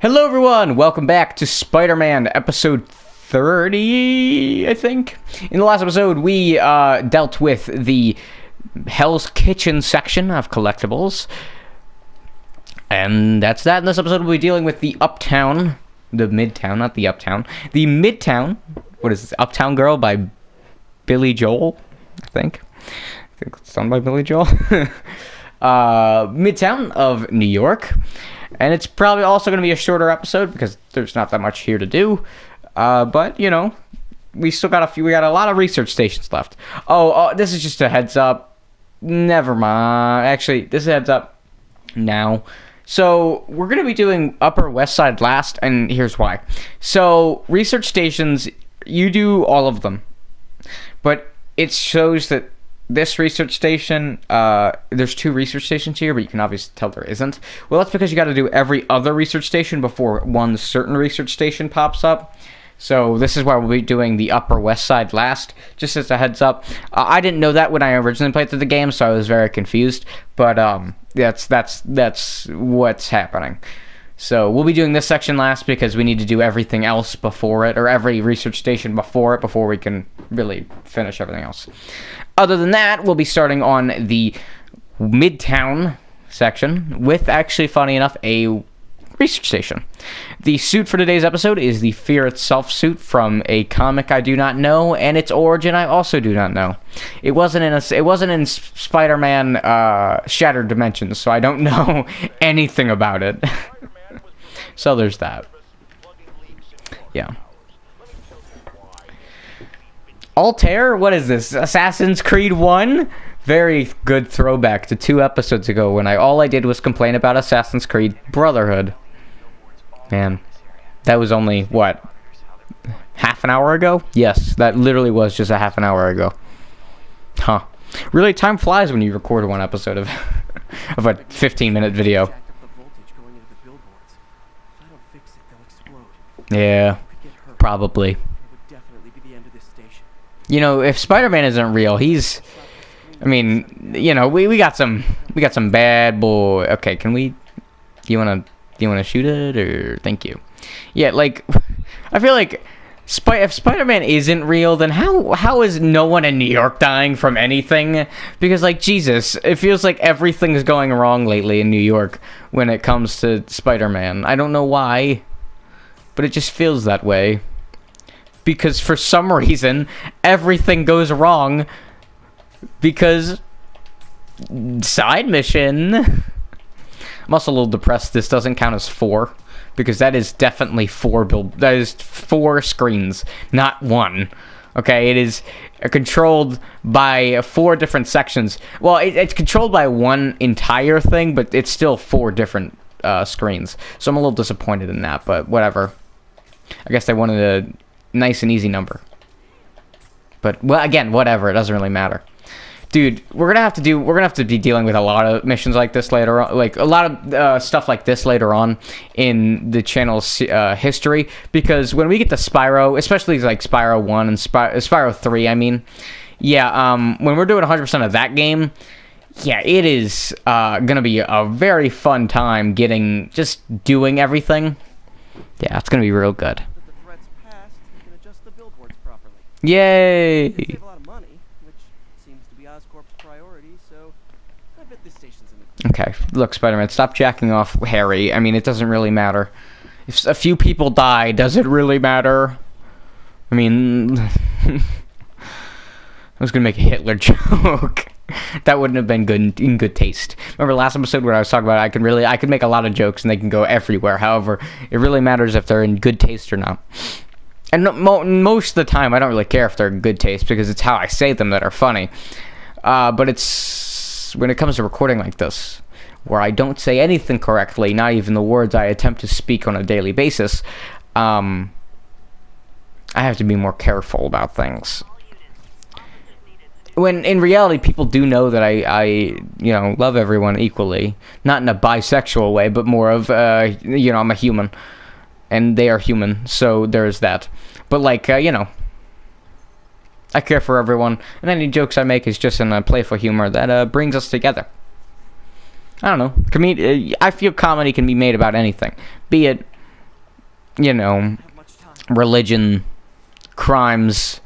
Hello everyone, welcome back to Spider-Man episode 30, I think. In the last episode, we dealt with the Hell's Kitchen section of collectibles. And that's that. In this episode, we'll be dealing with the Uptown, the Midtown, not the Uptown. The Midtown, what is this, Uptown Girl by Billy Joel, I think it's done by Billy Joel. Midtown of New York. And it's probably also going to be a shorter episode because there's not that much here to do. But, you know, we still got we got a lot of research stations left. Oh, this is just a heads up. Never mind. Actually, this is a heads up now. So, we're going to be doing Upper West Side last, and here's why. So, research stations, you do all of them. But it shows that this research station, there's two research stations here, but you can obviously tell there isn't. Well, that's because you got to do every other research station before one certain research station pops up. So this is why we'll be doing the Upper West Side last, just as a heads up. I didn't know that when I originally played through the game, so I was very confused. But that's what's happening. So we'll be doing this section last because we need to do everything else before it, or every research station before it, before we can really finish everything else. Other than that, we'll be starting on the Midtown section with, actually, funny enough, a research station. The suit for today's episode is the Fear Itself suit from a comic I do not know, and its origin I also do not know. It wasn't in Spider-Man Shattered Dimensions, so I don't know anything about it. So there's that. Yeah. Altair? What is this? Assassin's Creed 1? Very good throwback to 2 episodes ago when all I did was complain about Assassin's Creed Brotherhood. Man, that was only, what, half an hour ago? Yes, that literally was just a half an hour ago. Huh. Really, time flies when you record one episode of, of a 15-minute video. Yeah, probably. You know, if Spider-Man isn't real, he's... I mean, you know, we got some bad boy. Okay, can we... Do you wanna shoot it, or... Thank you. Yeah, like, I feel like if Spider-Man isn't real, then how is no one in New York dying from anything? Because, like, Jesus, it feels like everything's going wrong lately in New York when it comes to Spider-Man. I don't know why, but it just feels that way. Because for some reason, everything goes wrong. Because side mission. I'm also a little depressed this doesn't count as 4. Because that is definitely 4 that is 4 screens, not 1. Okay, it is controlled by 4 different sections. Well, it's controlled by one entire thing, but it's still 4 different screens. So I'm a little disappointed in that, but whatever. I guess they wanted a nice and easy number. But, well, again, whatever, it doesn't really matter. Dude, we're gonna have to be dealing with a lot of missions like this later on, like a lot of stuff like this later on in the channel's history, because when we get to Spyro, especially like Spyro 1 and Spyro 3, I mean, yeah, when we're doing 100% of that game, yeah, it is gonna be a very fun time just doing everything. Yeah, it's gonna be real good. Yay! Save a lot of money, which seems to be Oscorp's priority, so I bet this station's in the... Okay, look, Spider-Man, stop jacking off Harry. I mean, it doesn't really matter. If a few people die, does it really matter? I mean... I was gonna make a Hitler joke. That wouldn't have been good in good taste. Remember last episode where I was talking about I could make a lot of jokes and they can go everywhere. However, it really matters if they're in good taste or not. And most of the time, I don't really care if they're in good taste because it's how I say them that are funny. But it's when it comes to recording like this, where I don't say anything correctly, not even the words I attempt to speak on a daily basis, I have to be more careful about things. When in reality, people do know that I love everyone equally, not in a bisexual way, but more of I'm a human. And they are human, so there's that. But, like, I care for everyone, and any jokes I make is just in a playful humor that brings us together. I don't know. I feel comedy can be made about anything. Be it you know, Have much time. religion, crimes,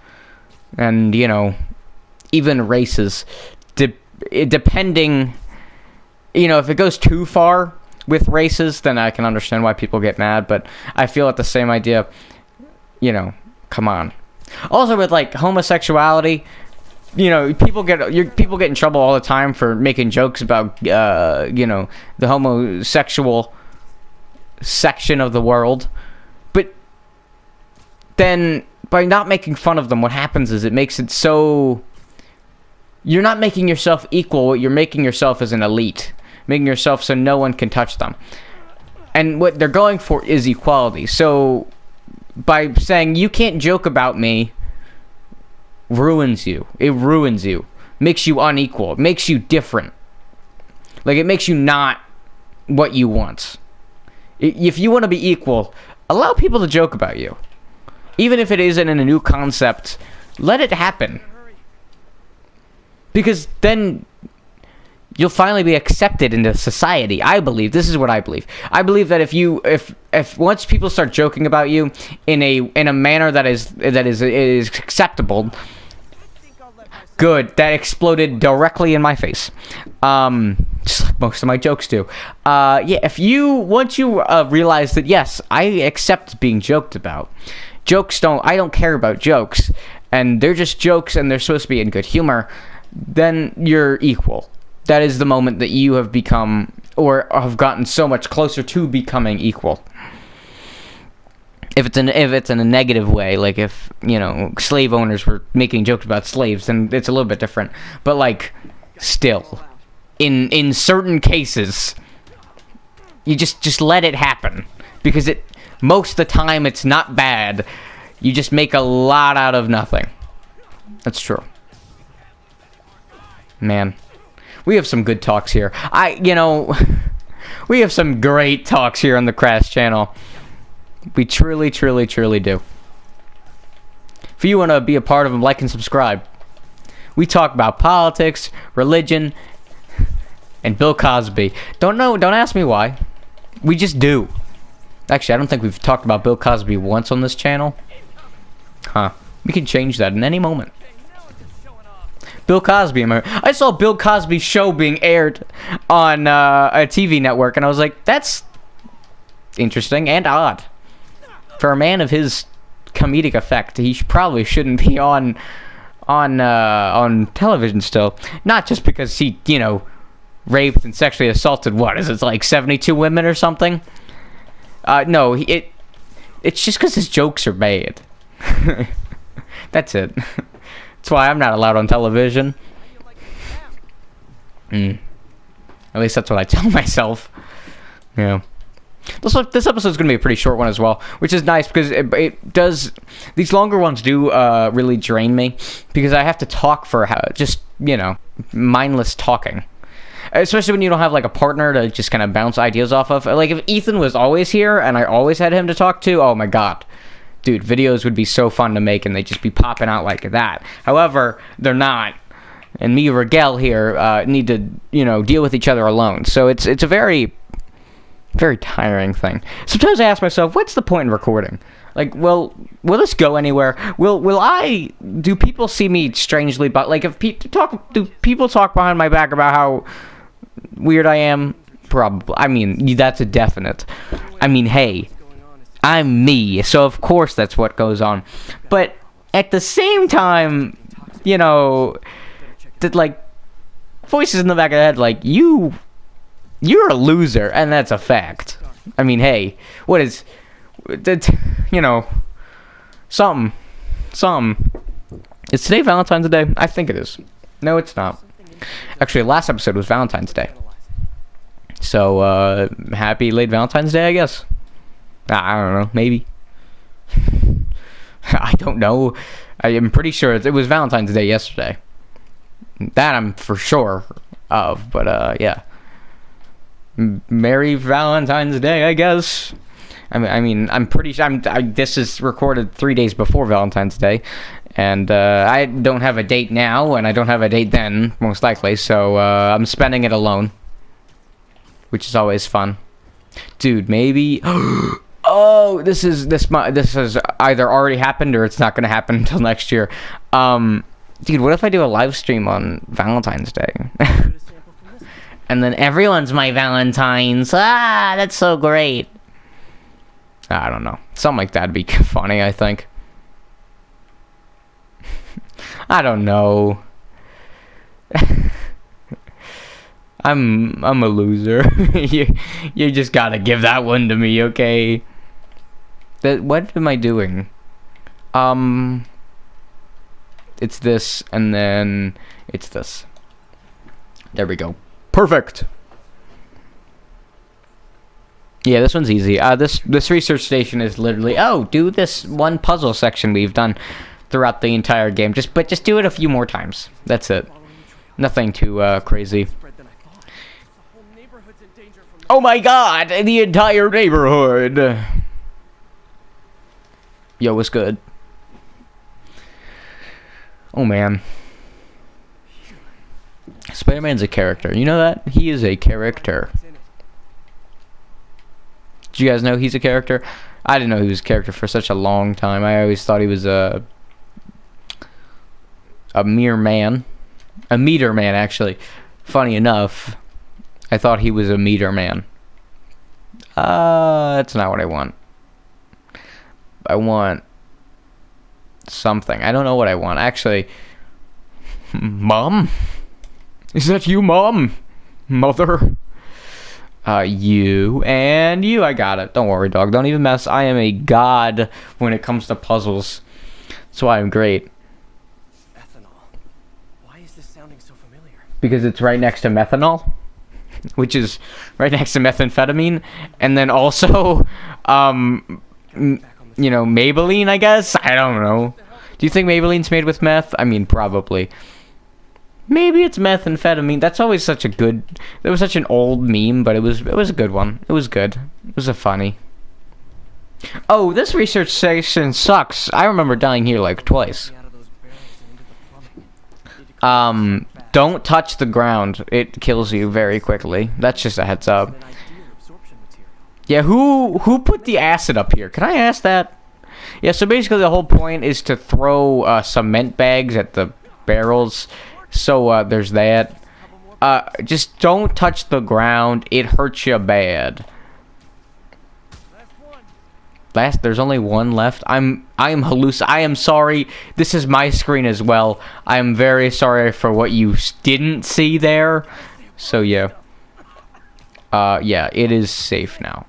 and, you know, even races. Depending, you know, if it goes too far with races, then I can understand why people get mad, but I feel at the same idea, you know, come on. Also with, like, homosexuality, you know, people get in trouble all the time for making jokes about, you know, the homosexual section of the world. But then, by not making fun of them, what happens is it makes it so... You're not making yourself equal. What you're making yourself as an elite. Making yourself so no one can touch them. And what they're going for is equality. So, by saying, you can't joke about me... ruins you. It ruins you. Makes you unequal. It makes you different. Like, it makes you not what you want. If you want to be equal, allow people to joke about you. Even if it isn't in a new concept, let it happen. Because then you'll finally be accepted into society. I believe. This is what I believe. I believe that if once people start joking about you in a manner that is acceptable. Good. That exploded directly in my face. Just like most of my jokes do. Yeah, once you realize that, yes, I accept being joked about. I don't care about jokes. And they're just jokes and they're supposed to be in good humor. Then you're equal. That is the moment that you have become, or have gotten so much closer to becoming equal. If it's in a negative way, like if, you know, slave owners were making jokes about slaves, then it's a little bit different. But, like, still, in certain cases, you just let it happen, because most of the time it's not bad. You just make a lot out of nothing. That's true. Man, we have some good talks here. We have some great talks here on the Crash channel. We truly, truly, truly do. If you want to be a part of them, like and subscribe. We talk about politics, religion, and Bill Cosby. Don't ask me why. We just do. Actually, I don't think we've talked about Bill Cosby once on this channel. Huh. We can change that in any moment. Bill Cosby. I saw Bill Cosby's show being aired on a TV network, and I was like, that's interesting and odd. For a man of his comedic effect, he probably shouldn't be on television still. Not just because he, you know, raped and sexually assaulted, what is it, like 72 women or something? No, it's just because his jokes are bad. That's it. That's why I'm not allowed on television. At least that's what I tell myself. Yeah. This episode's going to be a pretty short one as well, which is nice because it does... These longer ones do really drain me because I have to talk for just, you know, mindless talking. Especially when you don't have, like, a partner to just kind of bounce ideas off of. Like, if Ethan was always here and I always had him to talk to, oh my god. Dude, videos would be so fun to make and they'd just be popping out like that. However, they're not. And me and Rigel here need to, you know, deal with each other alone. So it's a very, very tiring thing. Sometimes I ask myself, what's the point in recording? Like, will this go anywhere? Do people see me strangely, but like, do people talk behind my back about how weird I am? Probably. I mean, that's a definite. I mean, hey, I'm me, so of course that's what goes on. But at the same time, you know, that, like, voices in the back of the head, like, you're a loser, and that's a fact. I mean, hey, what is that? You know, something. Is today Valentine's Day? I think it is. No, it's not. Actually, last episode was Valentine's Day. So, happy late Valentine's Day, I guess. I don't know, maybe. I don't know. I am pretty sure it was Valentine's Day yesterday. That I'm for sure of, but yeah. Merry Valentine's Day, I guess. I mean, I'm pretty sure. This is recorded 3 days before Valentine's Day, and I don't have a date now, and I don't have a date then, most likely. So I'm spending it alone, which is always fun. Dude, maybe. Oh, this has either already happened or it's not gonna happen until next year. Dude, what if I do a live stream on Valentine's Day? And then everyone's my Valentines. Ah, that's so great. I don't know. Something like that'd be funny, I think. I don't know. I'm a loser. you just gotta give that one to me, okay? What am I doing? It's this, and then it's this. There we go. Perfect. Yeah, this one's easy. This research station is literally, oh, do this one puzzle section we've done throughout the entire game. Just do it a few more times. That's it. Nothing too crazy. Oh my god, the entire neighborhood. Yo, what's good? Oh man. Spider-Man's a character. You know that? He is a character. Did you guys know he's a character? I didn't know he was a character for such a long time. I always thought he was a mere man. A meter man, actually. Funny enough, I thought he was a meter man. That's not what I want. I want something. I don't know what I want. Actually, Mom? Is that you, Mom? Mother? You and you. I got it. Don't worry, dog. Don't even mess. I am a god when it comes to puzzles. That's why I'm great. Ethanol. Why is this sounding so familiar? Because it's right next to methanol, which is right next to methamphetamine, and then also, you know, Maybelline, I guess? I don't know. Do you think Maybelline's made with meth? I mean, probably. Maybe it's methamphetamine. That's always such a good... That was such an old meme, but it was a good one. It was good. It was a funny. Oh, this research station sucks. I remember dying here like twice. Don't touch the ground. It kills you very quickly. That's just a heads up. Yeah, who put the acid up here? Can I ask that? Yeah, so basically the whole point is to throw cement bags at the barrels. So there's that. Just don't touch the ground. It hurts you bad. There's only one left. I am sorry. This is my screen as well. I am very sorry for what you didn't see there. So yeah. Yeah, it is safe now.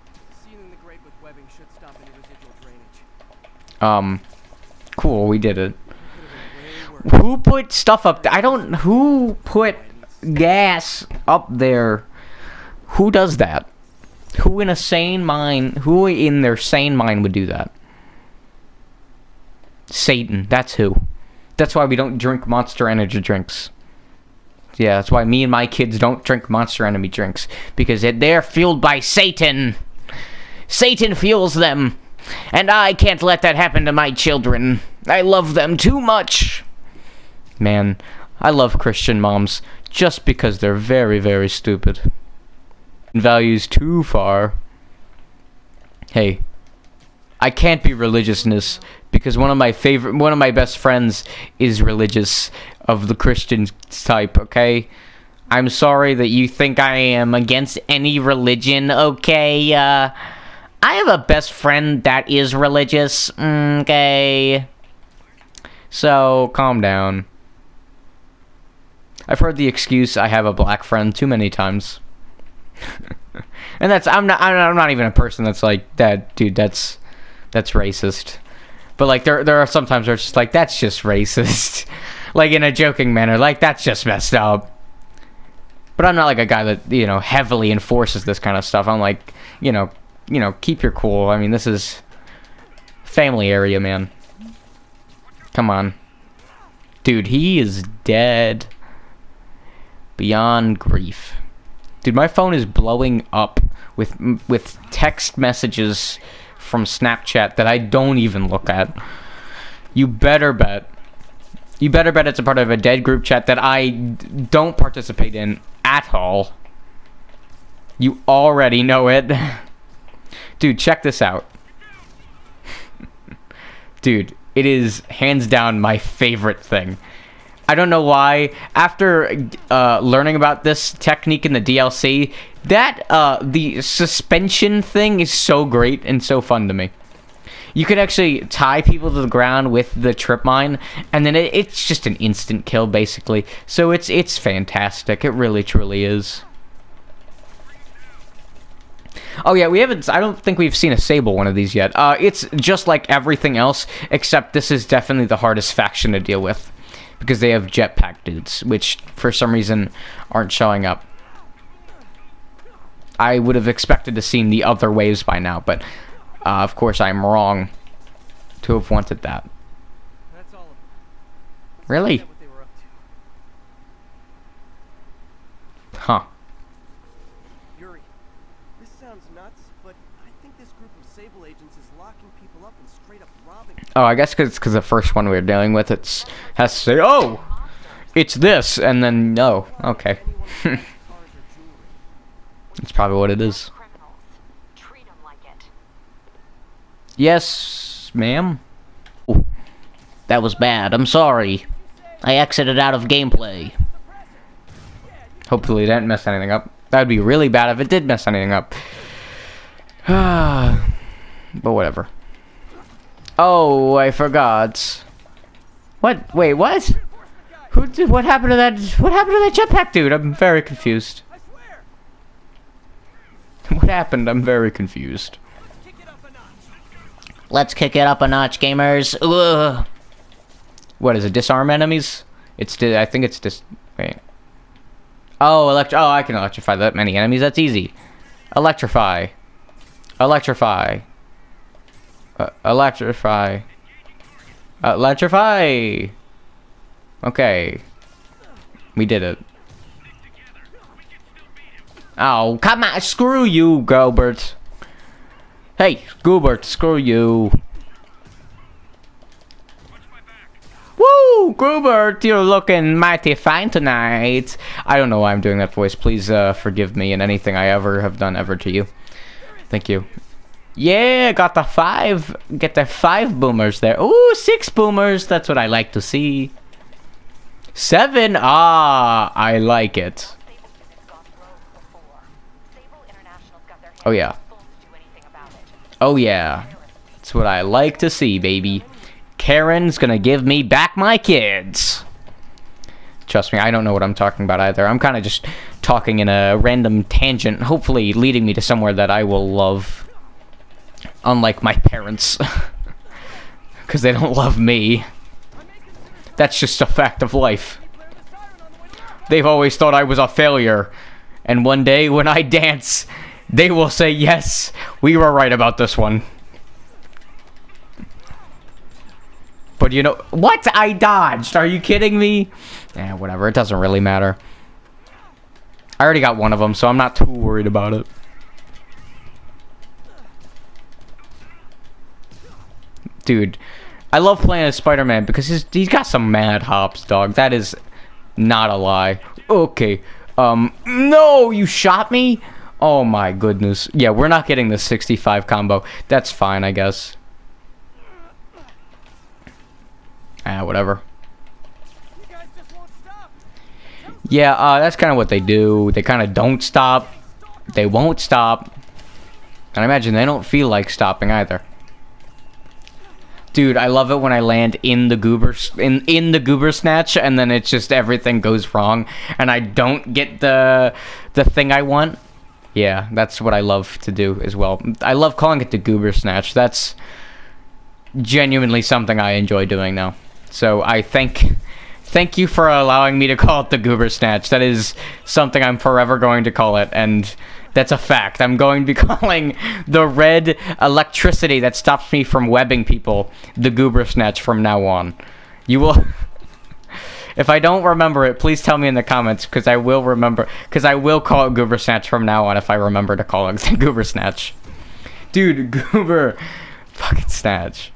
Cool, we did it. Who put stuff up there? Who put gas up there? Who does that? Who in their sane mind would do that? Satan, that's who. That's why we don't drink Monster Energy drinks. Yeah, that's why me and my kids don't drink Monster Energy drinks. Because they're fueled by Satan. Satan fuels them. And I can't let that happen to my children. I love them too much. Man, I love Christian moms just because they're very, very stupid. Values too far. Hey, I can't be religiousness because one of my best friends is religious of the Christian type, okay? I'm sorry that you think I am against any religion, okay? I have a best friend that is religious, okay? So, calm down. I've heard the excuse I have a black friend too many times. And I'm not even a person that's like that, dude, that's racist. But like there are some times where it's just like that's just racist. Like in a joking manner, like that's just messed up. But I'm not like a guy that, you know, heavily enforces this kind of stuff. I'm like, you know, keep your cool. I mean, this is family area, man. Come on. Dude, he is dead. Beyond grief. Dude, my phone is blowing up with text messages from Snapchat that I don't even look at. You better bet. You better bet it's a part of a dead group chat that I don't participate in at all. You already know it. Dude, check this out. Dude, it is hands down my favorite thing. I don't know why. After learning about this technique in the DLC, that the suspension thing is so great and so fun to me. You can actually tie people to the ground with the trip mine, and then it's just an instant kill, basically. So it's fantastic. It really, truly is. Oh yeah, we haven't. I don't think we've seen a Sable one of these yet. It's just like everything else, except this is definitely the hardest faction to deal with, because they have jetpack dudes, which for some reason aren't showing up. I would have expected to see the other waves by now, but of course I'm wrong to have wanted that. That's all of them. Really? What they were up to. Huh. Yuri, this sounds nuts, but I think this group of Sable agents is locking people up and straight up robbing them. Oh, I guess because the first one we were dealing with, has to say, oh, it's this, and then, no, okay. That's probably what it is. Yes, ma'am. Oh, that was bad. I'm sorry. I exited out of gameplay. Hopefully it didn't mess anything up. That'd be really bad if it did mess anything up. But whatever. Oh, I forgot. What? Wait, what? Who did? What happened to that? What happened to that jetpack dude? I'm very confused. What happened? I'm very confused. Let's kick it up a notch, gamers. Ugh. What is it? Disarm enemies? I think it's wait. Oh, oh, I can electrify that many enemies. That's easy. Electrify. Electrify. Electrify. Electrify. Okay. We did it. Oh, come on. Screw you, Gilbert. Hey, Goobert, screw you. Woo, Goobert, you're looking mighty fine tonight. I don't know why I'm doing that voice. Please forgive me in anything I ever have done ever to you. Thank you. Yeah, get the 5 boomers there. Ooh, 6 boomers. That's what I like to see. 7. Ah, I like it. Oh yeah. Oh yeah, that's what I like to see, baby. Karen's gonna give me back my kids. Trust me, I don't know what I'm talking about either. I'm kind of just talking in a random tangent, hopefully leading me to somewhere that I will love. Unlike my parents. Because they don't love me. That's just a fact of life. They've always thought I was a failure. And one day when I dance, they will say, yes, we were right about this one. But you know, what? I dodged. Are you kidding me? Yeah, whatever. It doesn't really matter. I already got one of them, so I'm not too worried about it. Dude, I love playing as Spider-Man because he's got some mad hops, dog. That is not a lie. Okay. No, you shot me? Oh my goodness. Yeah, we're not getting the 65 combo. That's fine, I guess. Whatever. Yeah, that's kind of what they do. They kind of don't stop. They won't stop. And I imagine they don't feel like stopping either. Dude, I love it when I land in the goober snatch, and then it's just everything goes wrong, and I don't get the thing I want. Yeah, that's what I love to do as well. I love calling it the goober snatch. That's genuinely something I enjoy doing now. So I thank you for allowing me to call it the goober snatch. That is something I'm forever going to call it, and that's a fact. I'm going to be calling the red electricity that stops me from webbing people the goober snatch from now on. You will... If I don't remember it, please tell me in the comments, because I will remember. Because I will call it Goober Snatch from now on if I remember to call it the Goober Snatch. Dude, Goober fucking Snatch.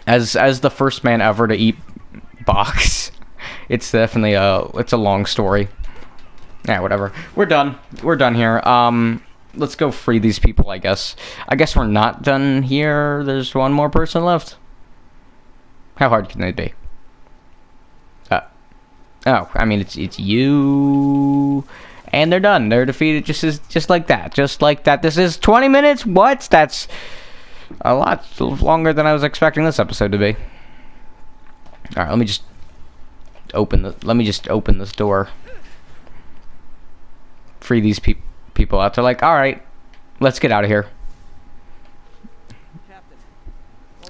As the first man ever to eat box, it's definitely it's a long story. Yeah, whatever. We're done. We're done here. Let's go free these people, I guess. I guess we're not done here. There's one more person left. How hard can it be? Oh, I mean, it's you, and they're done. They're defeated just like that. Just like that. This is 20 minutes? What? That's a lot longer than I was expecting this episode to be. Alright, let me just open this door. Free these people out. They're like, alright, let's get out of here.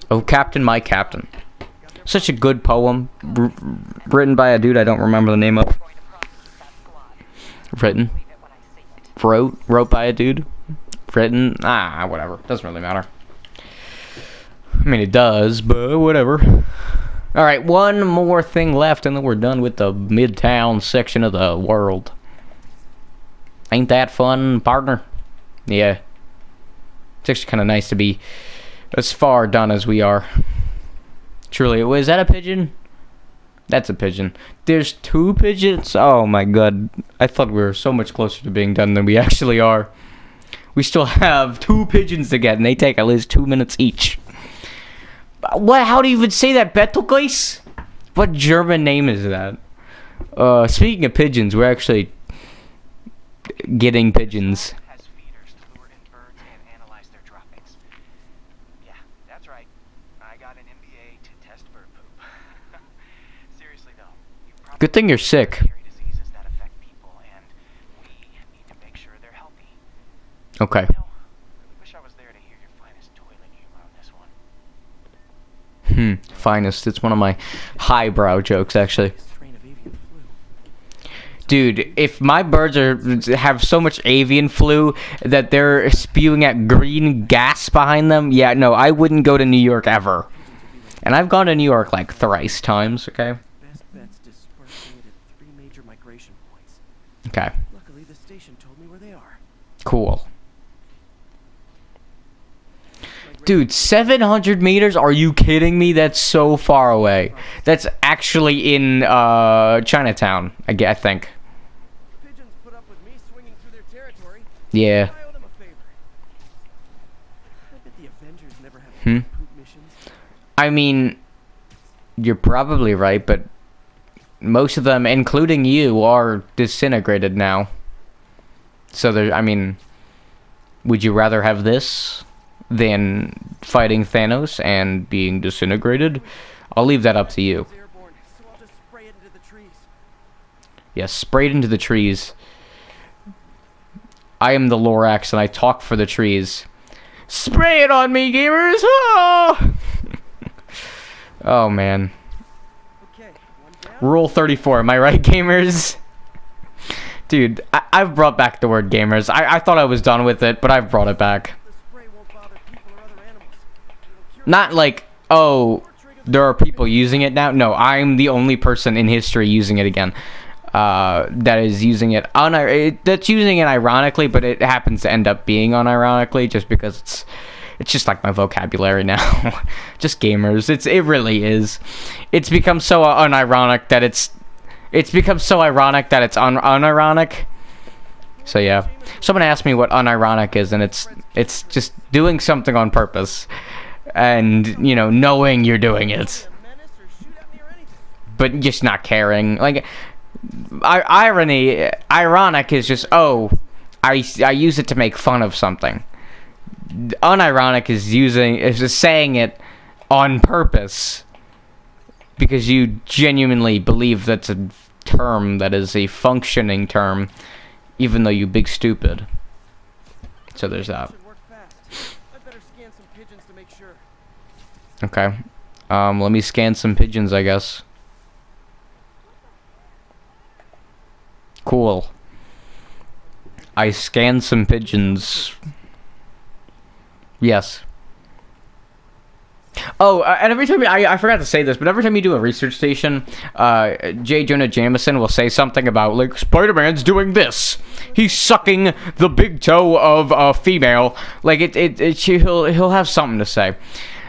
Oh, Captain, my Captain. Such a good poem. Written by a dude I don't remember the name of. Wrote by a dude. Written. Whatever. Doesn't really matter. I mean, it does, but whatever. Alright, one more thing left, and then we're done with the Midtown section of the world. Ain't that fun, partner? Yeah. It's actually kind of nice to be as far done as we are. Truly. Is that a pigeon? That's a pigeon. There's 2 pigeons? Oh my god. I thought we were so much closer to being done than we actually are. We still have 2 pigeons to get, and they take at least 2 minutes each. What? How do you even say that? Betelgeuse? What German name is that? Speaking of pigeons, we're actually getting pigeons. Has feeders to lure in birds and analyze their droppings. Yeah, that's right. I got an MBA to test bird poop. Seriously though, you probably Good thing you're sick. carry diseases that affect people, and we need to make sure they're healthy. Okay. You know, I wish I was there to hear your finest toilet humor on this one. Finest. It's one of my highbrow jokes, actually. Strain of avian flu. Dude, if my birds have so much avian flu that they're spewing out green gas behind them, yeah, no, I wouldn't go to New York ever. And I've gone to New York like thrice times, okay? Best bet's dispersing it at 3 major migration points. Okay, Luckily, the station told me where they are. cool. Dude, 700 meters? Are you kidding me? That's so far away. That's actually in Chinatown, I think. Pigeons put up with me swinging through their territory. Yeah. I owe them a favor. I bet the Avengers never have Hmm? poop missions. I mean, you're probably right, but most of them, including you, are disintegrated now. So there, I mean, would you rather have this than fighting Thanos and being disintegrated? I'll leave that up to you. It's airborne, so I'll just spray it into the trees. Yes, sprayed into the trees. I am the Lorax and I talk for the trees. Spray it on me, gamers! Oh, oh man. Okay, one down. Rule 34, am I right, gamers? Dude, I've brought back the word gamers. I thought I was done with it, but I've brought it back. The spray won't bother people or other animals. It'll cure Not like, oh, there are people using it now. No, I'm the only person in history using it again. That is using it that's using it ironically, but it happens to end up being unironically just because it's just like my vocabulary now. Just gamers. It really is. It's become so unironic that it's become so ironic that it's unironic. So yeah, someone asked me what unironic is, and it's just doing something on purpose, and you know, knowing you're doing it, a menace or shoot at me or anything. but just not caring. Like ironic is just, oh, I use it to make fun of something. Unironic is just saying it on purpose because you genuinely believe that's a term that is a functioning term, even though you big stupid. So there's that. Should work fast. I'd better scan some pigeons to make sure. Okay. Let me scan some pigeons, I guess. Cool. I scanned some pigeons. Yes. Oh, and every time I forgot to say this, but every time you do a research station, J. Jonah Jameson will say something about, like, Spider-Man's doing this. He's sucking the big toe of a female. Like, he'll have something to say.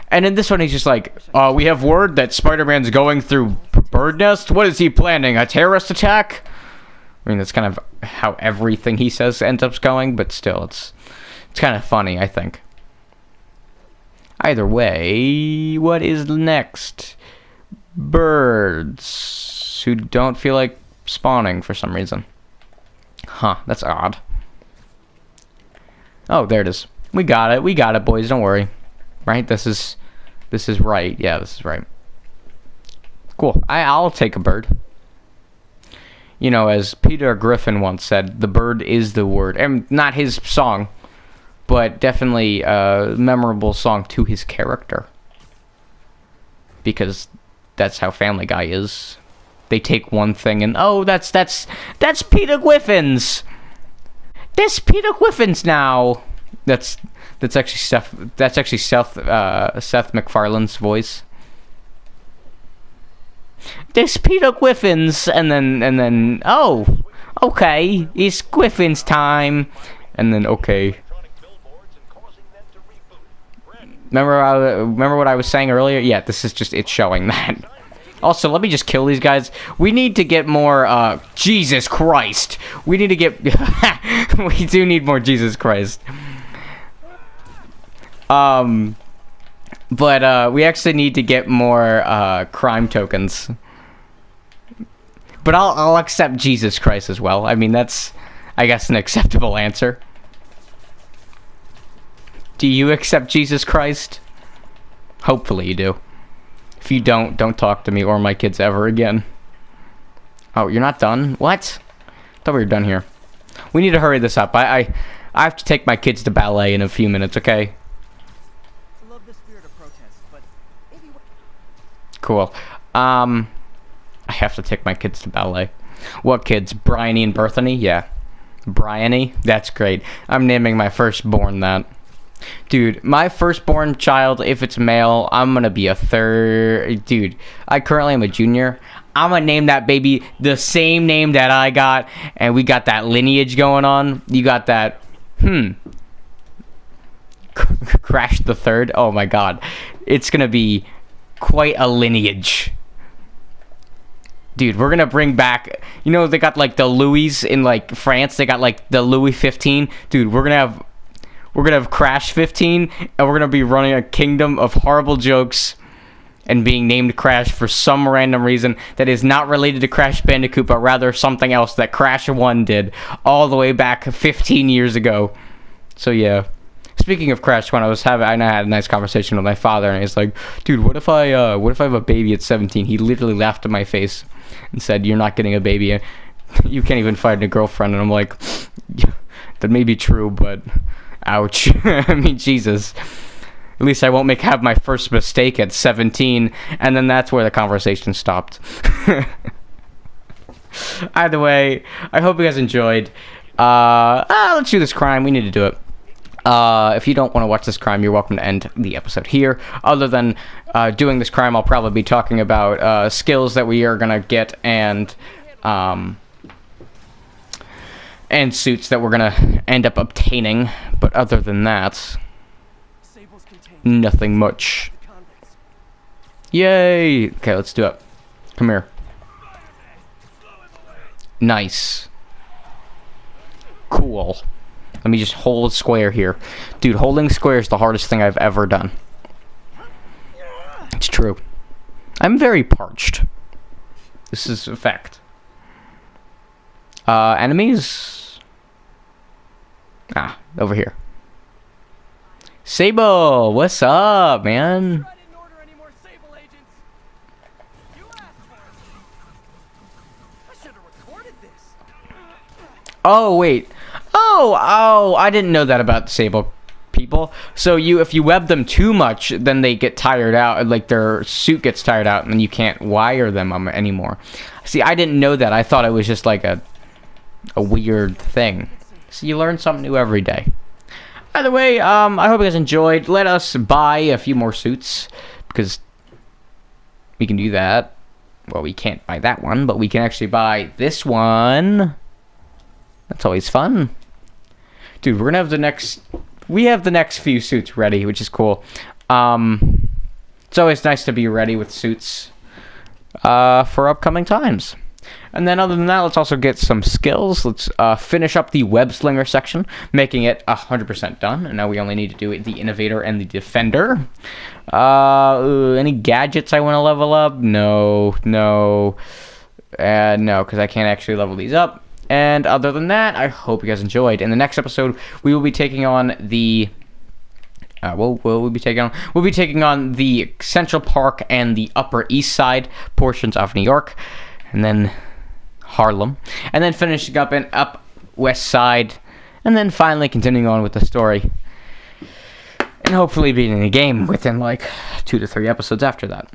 And in this one, he's just like, we have word that Spider-Man's going through bird nest. What is he planning? A terrorist attack? I mean, that's kind of how everything he says ends up going, but still, it's kind of funny, I think. Either way, what is next? birds who don't feel like spawning for some reason. Huh, that's odd. Oh, there it is. We got it, boys, don't worry. Right, this is right. Yeah, this is right. Cool, I'll take a bird. You know, as Peter Griffin once said, the bird is the word. And not his song, but definitely a memorable song to his character. Because that's how Family Guy is. They take one thing and, oh, that's Peter Griffin's. That's Peter Griffin's now. That's actually Seth MacFarlane's voice. This Peter Griffin's, and then oh, okay, it's Griffin's time, and then okay. Remember what I was saying earlier? Yeah, this is just it showing that. Also, let me just kill these guys. We need to get more, Jesus Christ. We need to get, we do need more Jesus Christ. But, we actually need to get more, crime tokens. But I'll accept Jesus Christ as well. I mean, that's, I guess, an acceptable answer. Do you accept Jesus Christ? Hopefully you do. If you don't talk to me or my kids ever again. Oh, you're not done? What? I thought we were done here. We need to hurry this up. I have to take my kids to ballet in a few minutes, okay? I love the spirit of protest, but maybe... Cool. I have to take my kids to ballet. What kids? Bryony and Berthany? Yeah. Bryony? That's great. I'm naming my firstborn that. Dude, my firstborn child, if it's male, I'm gonna be a third. Dude, I currently am a junior. I'm gonna name that baby the same name that I got, and we got that lineage going on. You got that, Crash the Third. Oh my god. It's gonna be quite a lineage. Dude, we're gonna bring back, you know, they got like the Louis in like France, they got like the Louis 15. Dude, we're gonna have Crash 15, and we're gonna be running a kingdom of horrible jokes and being named Crash for some random reason that is not related to Crash Bandicoot, but rather something else that Crash 1 did all the way back 15 years ago. So yeah. Speaking of Crash 1, I had a nice conversation with my father, and he's like, dude, what if I have a baby at 17? He literally laughed in my face and said, you're not getting a baby. You can't even find a girlfriend. And I'm like, yeah, that may be true, but ouch. I mean, Jesus. At least I won't have my first mistake at 17, and then that's where the conversation stopped. Either way, I hope you guys enjoyed. Let's do this crime. We need to do it. If you don't want to watch this crime, you're welcome to end the episode here. Other than doing this crime, I'll probably be talking about skills that we are gonna get and suits that we're gonna end up obtaining. But other than that, nothing much. Yay! Okay, let's do it. Come here. Nice. Cool. Let me just hold square here. Dude, holding square is the hardest thing I've ever done. It's true. I'm very parched. This is a fact. Enemies? Ah, over here. Sable, what's up, man? Oh, wait. Oh, I didn't know that about Sable people. So if you web them too much, then they get tired out, like their suit gets tired out, and then you can't wire them anymore. See, I didn't know that. I thought it was just like a weird thing. So you learn something new every day. Either way, I hope you guys enjoyed. Let us buy a few more suits, because we can do that. Well, we can't buy that one, but we can actually buy this one. That's always fun. Dude, we're gonna have we have the next few suits ready, which is cool. It's always nice to be ready with suits for upcoming times. And then other than that, let's also get some skills. Let's finish up the web slinger section, making it 100% done. And now we only need to do the innovator and the defender. Any gadgets I want to level up? No, because I can't actually level these up. And other than that, I hope you guys enjoyed. In the next episode, we will be taking on the we'll be taking on the Central Park and the Upper East Side portions of New York, and then Harlem, and then finishing up in Up West Side, and then finally continuing on with the story, and hopefully beating the game within like 2 to 3 episodes after that.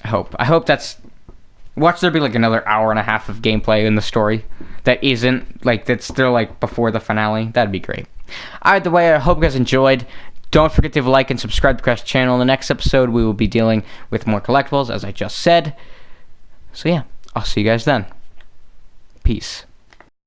I hope that's. Watch there be like another hour and a half of gameplay in the story that isn't like that's still like before the finale. That'd be great. Either way, I hope you guys enjoyed. Don't forget to like and subscribe to Crash channel. In the next episode, we will be dealing with more collectibles, as I just said. So yeah, I'll see you guys then. Peace.